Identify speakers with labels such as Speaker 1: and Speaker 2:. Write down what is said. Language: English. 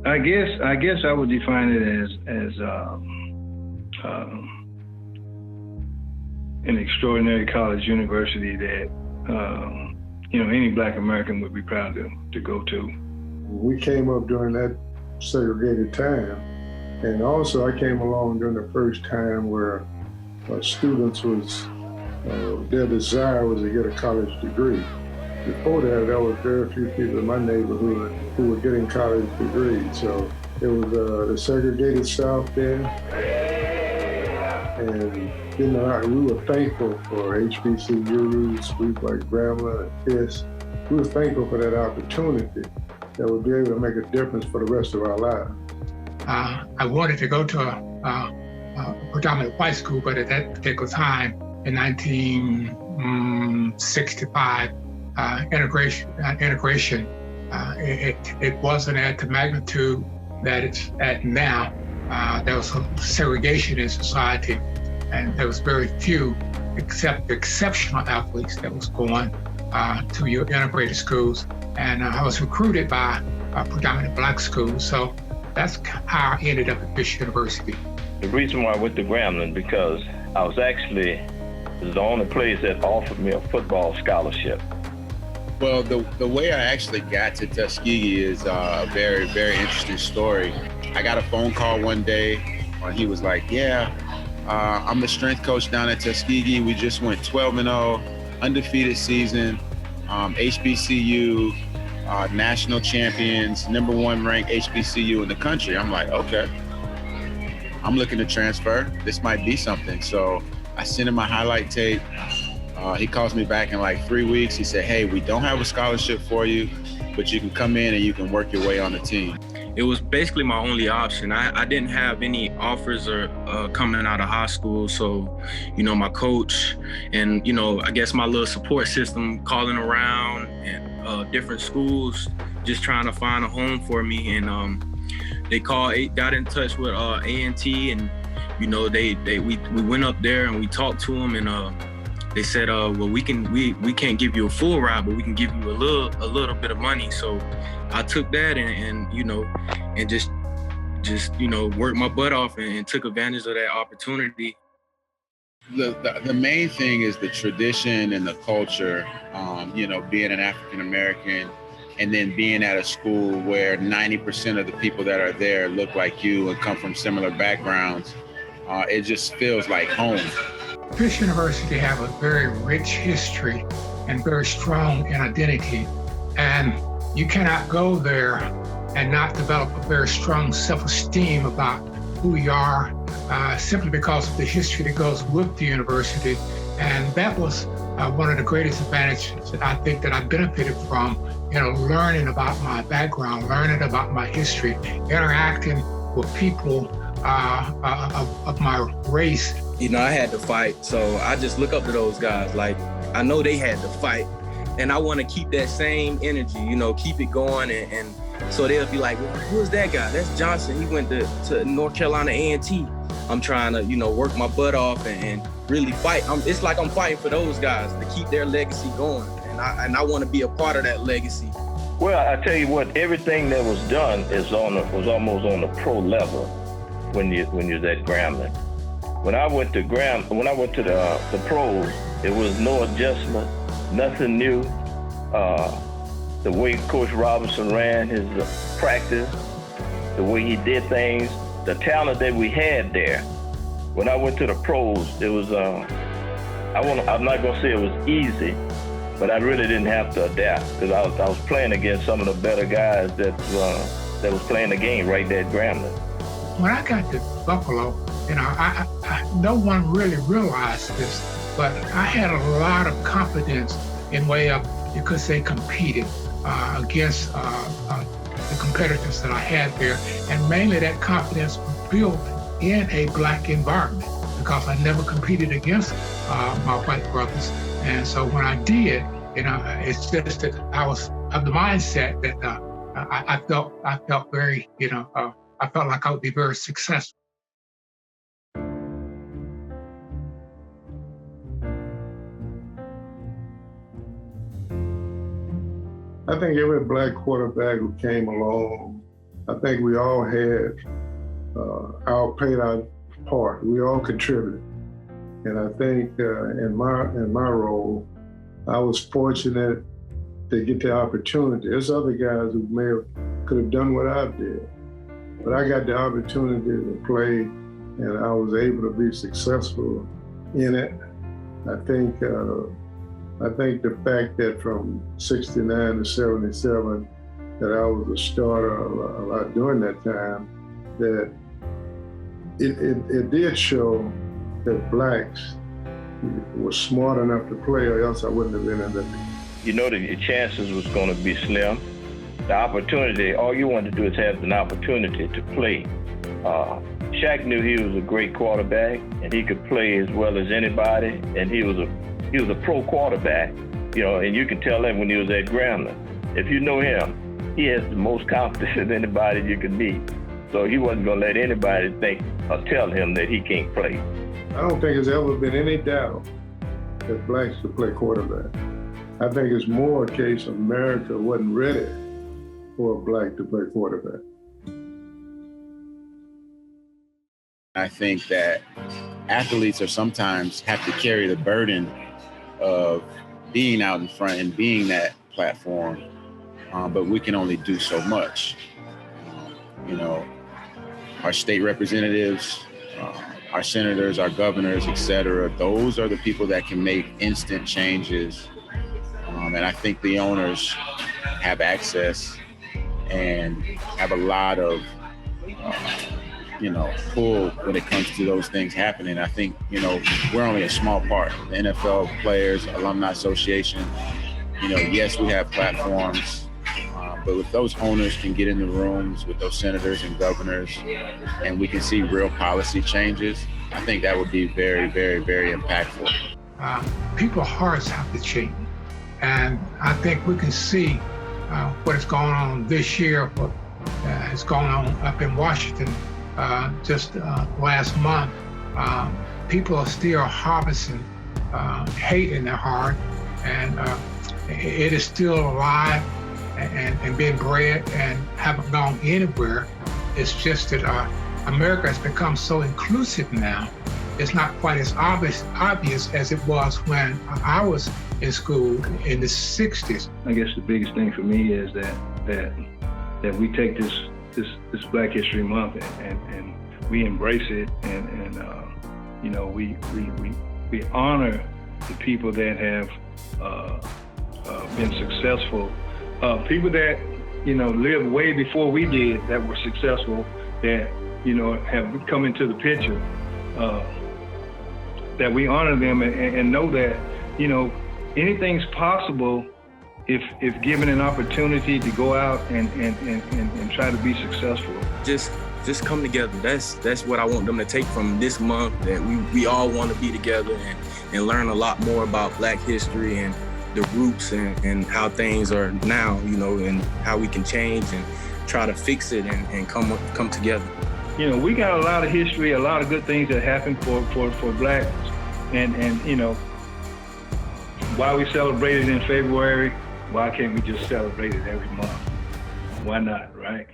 Speaker 1: I guess I would define it as an extraordinary college university that any Black American would be proud to go to.
Speaker 2: We came up during that segregated time, and also I came along during the first time where students was their desire was to get a college degree. Before that, there was very few people in my neighborhood who were getting college degrees. So it was the segregated South there. And, we were thankful for HBCUs, schools like Grambling and Fisk. We were thankful for that opportunity that would be able to make a difference for the rest of our lives.
Speaker 3: I wanted to go to a predominantly white school, but at that particular time, in 1965, integration, it wasn't at the magnitude that it's at now. There was some segregation in society, and there was very few, except exceptional athletes that was going to your integrated schools. And I was recruited by a predominantly Black schools, so that's how I ended up at Fisk University.
Speaker 4: The reason why I went to Grambling, because I was actually the only place that offered me a football scholarship.
Speaker 5: Well, the way I actually got to Tuskegee is a very, very interesting story. I got a phone call one day where he was like, I'm the strength coach down at Tuskegee. We just went 12-0, undefeated season, HBCU, national champions, #1 ranked HBCU in the country. I'm like, okay, I'm looking to transfer. This might be something. So I sent him my highlight tape. He calls me back in like 3 weeks. He said, hey, we don't have a scholarship for you, but you can come in and you can work your way on the team.
Speaker 6: It was basically my only option. I didn't have any offers or coming out of high school. So, my coach and, I guess my little support system calling around and different schools, just trying to find a home for me. And they got in touch with A&T, and, we went up there and we talked to them, and they said, well, we can't give you a full ride, but we can give you a little bit of money. So I took that and just worked my butt off and took advantage of that opportunity.
Speaker 5: The main thing is the tradition and the culture, being an African American, and then being at a school where 90% of the people that are there look like you and come from similar backgrounds. It just feels like home.
Speaker 3: Fisk University have a very rich history and very strong in identity. And you cannot go there and not develop a very strong self-esteem about who you are, simply because of the history that goes with the university. And that was one of the greatest advantages that I think that I benefited from, learning about my background, learning about my history, interacting with people of my race.
Speaker 6: I had to fight, so I just look up to those guys. Like, I know they had to fight, and I want to keep that same energy, keep it going, and so they'll be like, well, who's that guy? That's Johnson. He went to North Carolina A&T. I'm trying to, work my butt off and really fight. It's like I'm fighting for those guys to keep their legacy going, and I want to be a part of that legacy.
Speaker 4: Well, I tell you what, everything that was done was almost on the pro level when you're at Grambling. When I went to the pros, it was no adjustment, nothing new. The way Coach Robinson ran his practice, the way he did things, the talent that we had there. When I went to the pros, it was, I'm not gonna say it was easy, but I really didn't have to adapt, because I was playing against some of the better guys that was playing the game right there at Grambling.
Speaker 3: When I got to Buffalo, no one really realized this, but I had a lot of confidence in way of, you could say, competing against the competitors that I had there. And mainly that confidence was built in a Black environment, because I never competed against my white brothers. And so when I did, it's just that I was of the mindset that I felt very, I felt like I would be very successful.
Speaker 2: I think every Black quarterback who came along I think we all had played our part. We all contributed. And I think in my role, I was fortunate to get the opportunity. There's other guys who could have done what I did, but I got the opportunity to play, and I was able to be successful in it. I think the fact that from '69 to '77 that I was a starter a lot during that time, that it did show that blacks were smart enough to play, or else I wouldn't have been in the.
Speaker 4: You know that your chances was going to be slim. The opportunity, all you wanted to do is have an opportunity to play. Shaq knew he was a great quarterback, and he could play as well as anybody, and he was a pro quarterback, you know, and you can tell him when he was at Grambling. If you know him, he has the most confidence in anybody you could meet. So he wasn't going to let anybody think or tell him that he can't play.
Speaker 2: I don't think there's ever been any doubt that blacks could play quarterback. I think it's more a case of America wasn't ready for a black to play quarterback.
Speaker 5: I think that athletes are sometimes have to carry the burden of being out in front and being that platform, but we can only do so much. You know, our state representatives, our senators, our governors, et cetera, those are the people that can make instant changes. And I think the owners have access and have a lot of, pull when it comes to those things happening. I think, we're only a small part. The NFL Players Alumni Association, yes, we have platforms, but if those owners can get in the rooms with those senators and governors and we can see real policy changes, I think that would be very, very, very impactful.
Speaker 3: People's hearts have to change. And I think we can see what is going on this year, what is going on up in Washington just last month. People are still harvesting hate in their heart, and it is still alive and being bred and haven't gone anywhere. It's just that America has become so inclusive now. It's not quite as obvious as it was when I was in school in the 60s.
Speaker 1: I guess the biggest thing for me is that we take this Black History Month and we embrace it and we honor the people that have been successful, people that lived way before we did that were successful, that have come into the picture. That we honor them and know that anything's possible if given an opportunity to go out and try to be successful.
Speaker 6: Just come together. That's what I want them to take from this month, that we all want to be together and learn a lot more about Black history and the roots and how things are now, and how we can change and try to fix it and come together.
Speaker 1: We got a lot of history, a lot of good things that happened for blacks, and why we celebrate it in February, why can't we just celebrate it every month? Why not, right?